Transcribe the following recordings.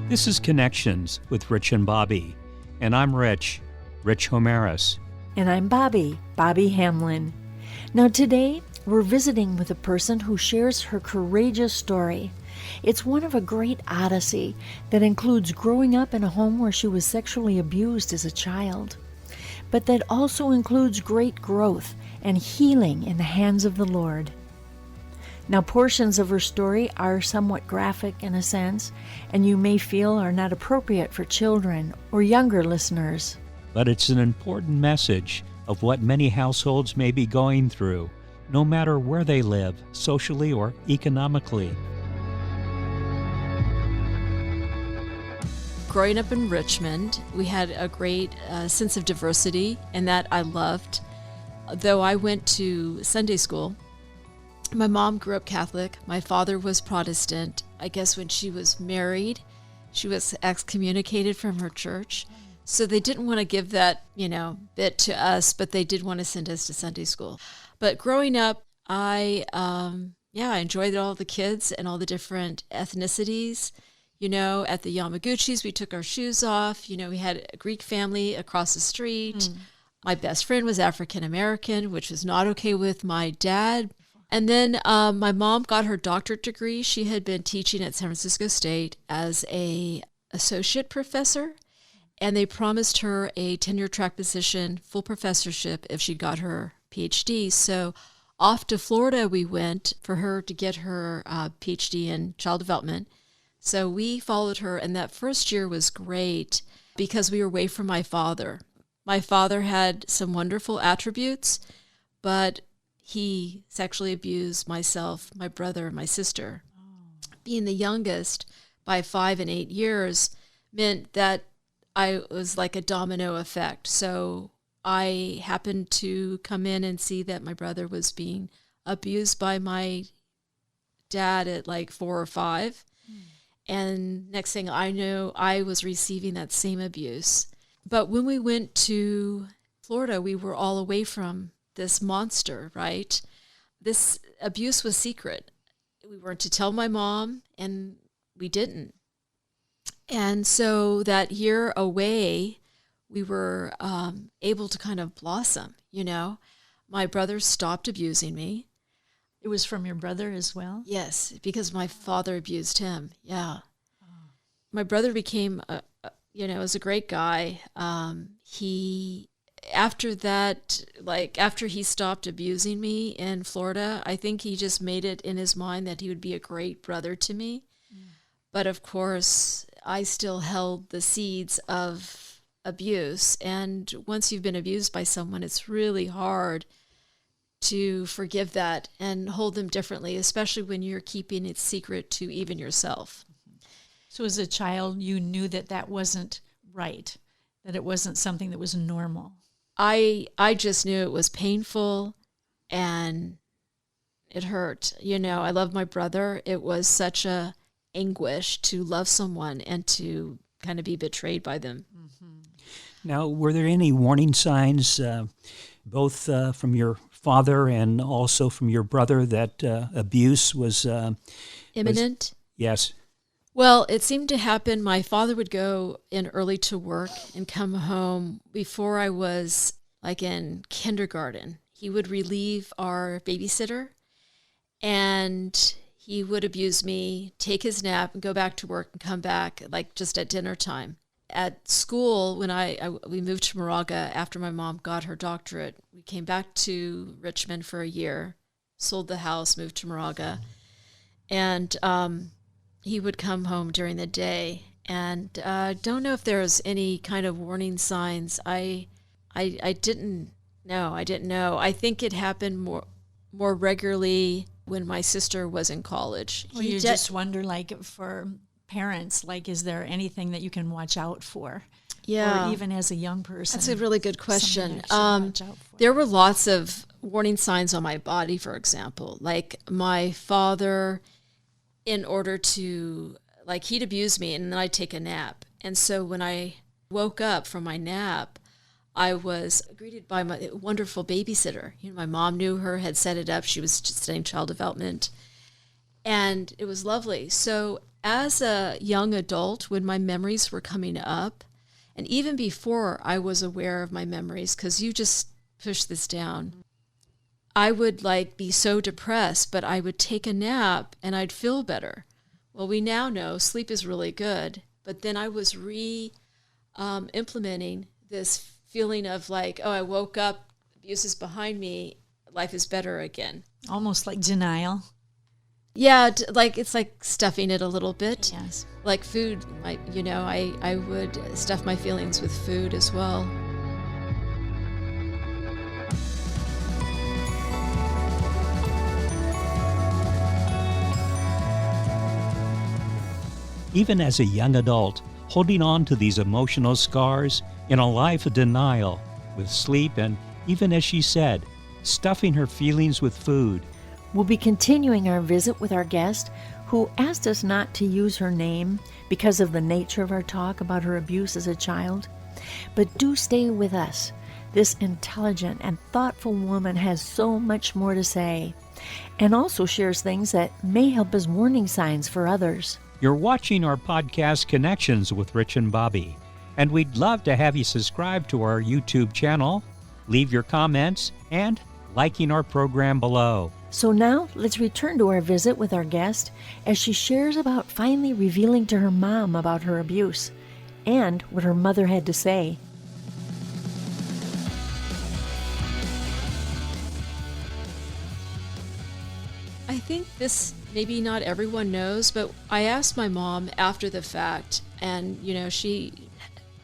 This is Connections with Rich and Bobby, and I'm Rich Homeris. And I'm Bobby Hamlin. Now today, we're visiting with a person who shares her courageous story. It's one of a great odyssey that includes growing up in a home where she was sexually abused as a child, but that also includes great growth and healing in the hands of the Lord. Now, portions of her story are somewhat graphic in a sense, and you may feel are not appropriate for children or younger listeners. But it's an important message of what many households may be going through, no matter where they live, socially or economically. Growing up in Richmond, we had a great sense of diversity, and that I loved. Though I went to Sunday school, my mom grew up Catholic. My father was Protestant. I guess when she was married, she was excommunicated from her church. So they didn't want to give that, bit to us, but they did want to send us to Sunday school. But growing up, I enjoyed all the kids and all the different ethnicities. At the Yamaguchis, we took our shoes off. We had a Greek family across the street. My best friend was African American, which was not okay with my dad. And then my mom got her doctorate degree. She had been teaching at San Francisco State as a associate professor, and they promised her a tenure track position, full professorship, if she got her PhD. So off to Florida we went for her to get her PhD in child development. So we followed her, and that first year was great because we were away from my father. My father had some wonderful attributes, but he sexually abused myself, my brother, and my sister. Being the youngest by 5 and 8 years meant that I was like a domino effect. So I happened to come in and see that my brother was being abused by my dad at like 4 or 5. And next thing I know, I was receiving that same abuse. But when we went to Florida, we were all away from this monster, right? This abuse was secret. We weren't to tell my mom, and we didn't. And so that year away, we were able to kind of blossom, My brother stopped abusing me. It was from your brother as well? Yes, because my father abused him. Yeah. My brother became, was a great guy. After that, after he stopped abusing me in Florida, I think he just made it in his mind that he would be a great brother to me. But of course, I still held the seeds of abuse. And once you've been abused by someone, it's really hard to forgive that and hold them differently, especially when you're keeping it secret to even yourself. So as a child, you knew that wasn't right, that it wasn't something that was normal. I just knew it was painful and it hurt. I love my brother. It was such a anguish to love someone and to kind of be betrayed by them. Mm-hmm. Now, were there any warning signs, both from your father and also from your brother, that abuse was imminent? Yes. Well, it seemed to happen. My father would go in early to work and come home before I was in kindergarten. He would relieve our babysitter, and he would abuse me, take his nap, and go back to work and come back just at dinner time. At school, when we moved to Moraga after my mom got her doctorate, we came back to Richmond for a year, sold the house, moved to Moraga, and he would come home during the day. And don't know if there was any kind of warning signs. I didn't know. I think it happened more regularly when my sister was in college. Well, you just wonder, for parents, is there anything that you can watch out for? Yeah. Or even as a young person? That's a really good question. Watch out for. There were lots of warning signs on my body, for example. My father, in order to, he'd abuse me and then I'd take a nap. And so when I woke up from my nap, I was greeted by my wonderful babysitter. My mom knew her, had set it up. She was just studying child development. And it was lovely. So as a young adult, when my memories were coming up, and even before I was aware of my memories, because you just push this down, I would like be so depressed, but I would take a nap and I'd feel better. Well, we now know sleep is really good, but then I was implementing this feeling of like, oh, I woke up, abuse is behind me, life is better again. Almost like denial. Yeah, like it's like stuffing it a little bit. Yes. Like food, I would stuff my feelings with food as well. Even as a young adult, holding on to these emotional scars in a life of denial with sleep and, even as she said, stuffing her feelings with food. We'll be continuing our visit with our guest, who asked us not to use her name because of the nature of our talk about her abuse as a child. But do stay with us. This intelligent and thoughtful woman has so much more to say, and also shares things that may help as warning signs for others. You're watching our podcast Connections with Rich and Bobby, and we'd love to have you subscribe to our YouTube channel, leave your comments, and liking our program below. So now let's return to our visit with our guest as she shares about finally revealing to her mom about her abuse and what her mother had to say. I think this, maybe not everyone knows, but I asked my mom after the fact, and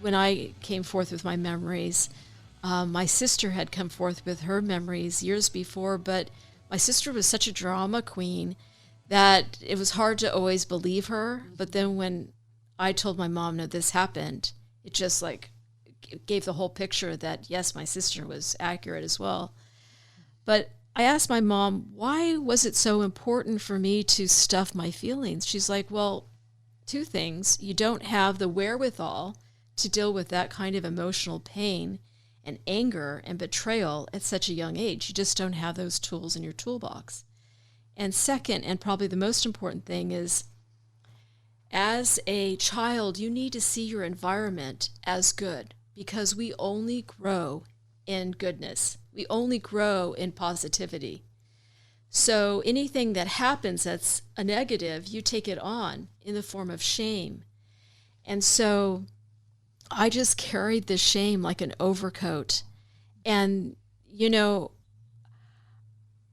when I came forth with my memories, my sister had come forth with her memories years before, but my sister was such a drama queen that it was hard to always believe her. But then when I told my mom, no, this happened, it just like gave the whole picture that, yes, my sister was accurate as well. But I asked my mom, why was it so important for me to stuff my feelings? She's like, well, two things. You don't have the wherewithal to deal with that kind of emotional pain and anger and betrayal at such a young age. You just don't have those tools in your toolbox. And second, and probably the most important thing, is as a child, you need to see your environment as good, because we only grow in goodness. We only grow in positivity. So anything that happens that's a negative, you take it on in the form of shame. And so I just carried this shame like an overcoat. And,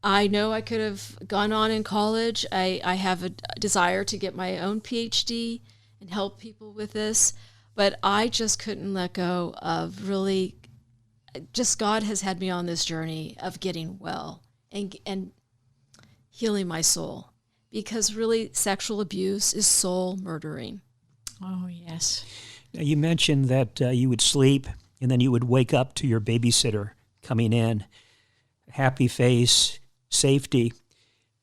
I know I could have gone on in college. I have a desire to get my own PhD and help people with this, but I just couldn't let go of really, just God has had me on this journey of getting well and healing my soul, because really sexual abuse is soul murdering. Oh, yes. Now, you mentioned that you would sleep and then you would wake up to your babysitter coming in, happy face, safety.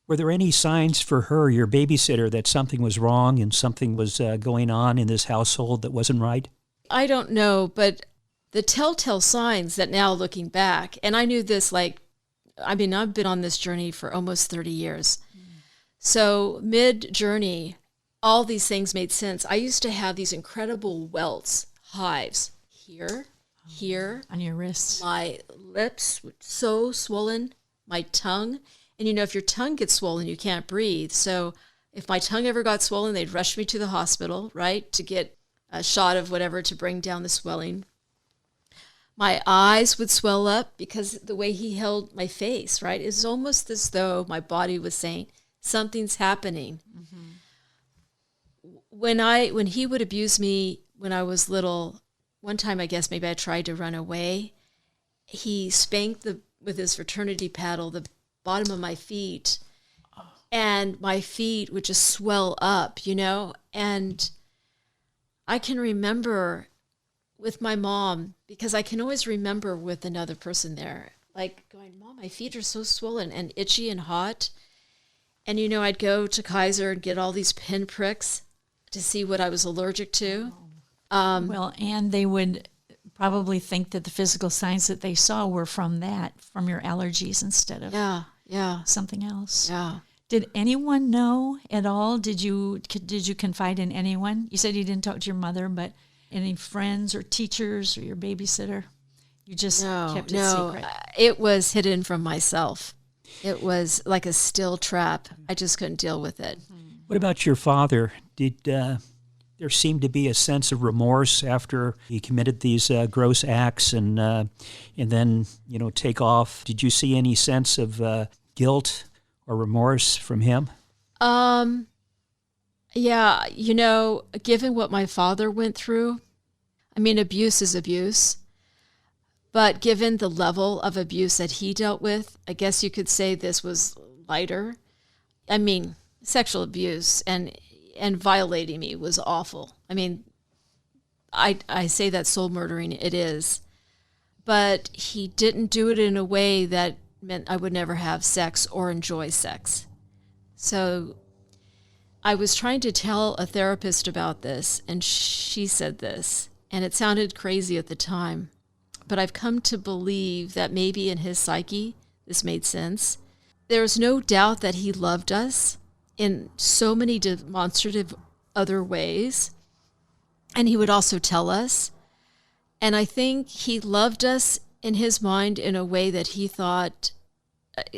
Were there any signs for her, your babysitter, that something was wrong and something was going on in this household that wasn't right? I don't know, but the telltale signs that now looking back, and I knew this I've been on this journey for almost 30 years. So mid-journey, all these things made sense. I used to have these incredible welts, hives, here, On your wrists. my lips were so swollen, my tongue. And if your tongue gets swollen, you can't breathe. So if my tongue ever got swollen, they'd rush me to the hospital, right, to get a shot of whatever to bring down the swelling. My eyes would swell up because the way he held my face, right, is almost as though my body was saying, something's happening. Mm-hmm. When he would abuse me when I was little, one time I guess maybe I tried to run away, he spanked with his fraternity paddle the bottom of my feet, and my feet would just swell up, and I can remember with my mom, because I can always remember with another person there, like going, Mom, my feet are so swollen and itchy and hot. And, I'd go to Kaiser and get all these pinpricks to see what I was allergic to. Well, and they would probably think that the physical signs that they saw were from your allergies instead of Yeah. something else. Yeah. Did anyone know at all? Did you confide in anyone? You said you didn't talk to your mother, but any friends or teachers or your babysitter? You just kept it secret. It was hidden from myself. It was like a still trap. I just couldn't deal with it. What about your father? Did there seem to be a sense of remorse after he committed these gross acts and then, take off? Did you see any sense of guilt or remorse from him? Yeah, given what my father went through, I mean, abuse is abuse. But given the level of abuse that he dealt with, I guess you could say this was lighter. I mean, sexual abuse and violating me was awful. I mean, I say that soul murdering, it is. But he didn't do it in a way that meant I would never have sex or enjoy sex. So I was trying to tell a therapist about this, and she said this, and it sounded crazy at the time. But I've come to believe that maybe in his psyche, this made sense. There's no doubt that he loved us in so many demonstrative other ways. And he would also tell us. And I think he loved us in his mind in a way that he thought,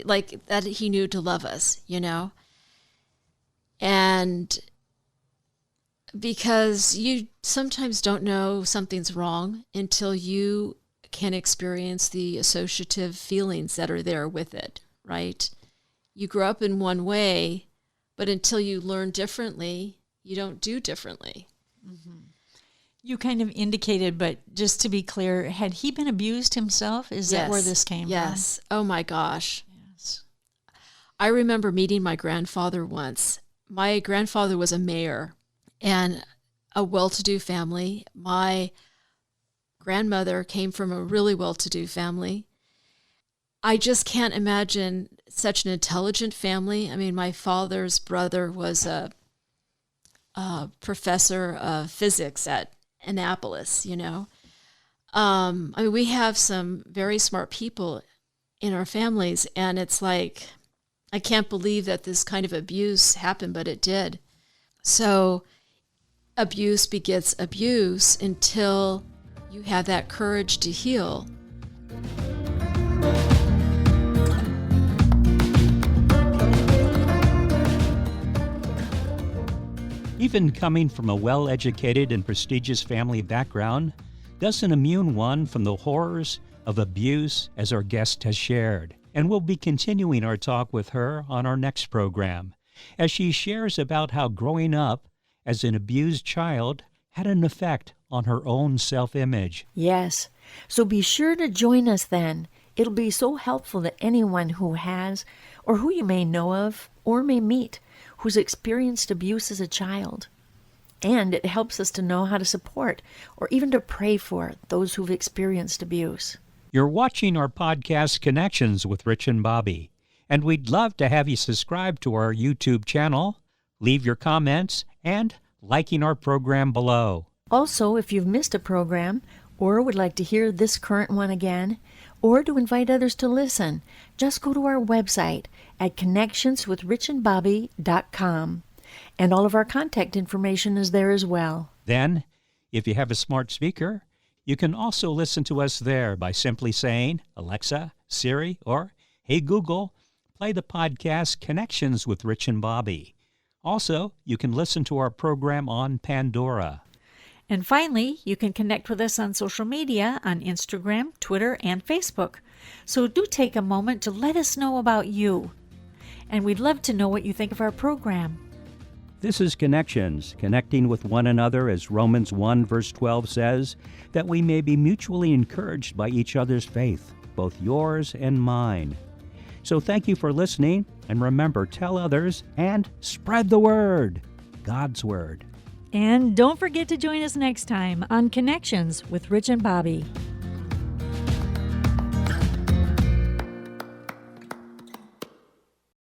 like, that he knew to love us, And because you sometimes don't know something's wrong until you can experience the associative feelings that are there with it, right? You grow up in one way, but until you learn differently, you don't do differently. Mm-hmm. You kind of indicated, but just to be clear, had he been abused himself? Is that where this came from? Yes. Oh my gosh. Yes. I remember meeting my grandfather once. My grandfather was a mayor and a well-to-do family. My grandmother came from a really well-to-do family. I just can't imagine such an intelligent family. I mean, my father's brother was a professor of physics at Annapolis, I mean, we have some very smart people in our families, and it's like, I can't believe that this kind of abuse happened, but it did. So abuse begets abuse until you have that courage to heal. Even coming from a well-educated and prestigious family background doesn't immune one from the horrors of abuse, as our guest has shared. And we'll be continuing our talk with her on our next program, as she shares about how growing up as an abused child had an effect on her own self-image. Yes, so be sure to join us then. It'll be so helpful to anyone who has, or who you may know of, or may meet, who's experienced abuse as a child. And it helps us to know how to support, or even to pray for, those who've experienced abuse. You're watching our podcast Connections with Rich and Bobby, and we'd love to have you subscribe to our YouTube channel, leave your comments, and liking our program below. Also, if you've missed a program, or would like to hear this current one again, or to invite others to listen, just go to our website at connectionswithrichandbobby.com. And all of our contact information is there as well. Then, if you have a smart speaker, you can also listen to us there by simply saying, Alexa, Siri, or Hey Google, play the podcast Connections with Rich and Bobby. Also, you can listen to our program on Pandora. And finally, you can connect with us on social media on Instagram, Twitter, and Facebook. So do take a moment to let us know about you. And we'd love to know what you think of our program. This is Connections, connecting with one another, as Romans 1 verse 12 says, that we may be mutually encouraged by each other's faith, both yours and mine. So thank you for listening, and remember, tell others and spread the word, God's word. And don't forget to join us next time on Connections with Rich and Bobby.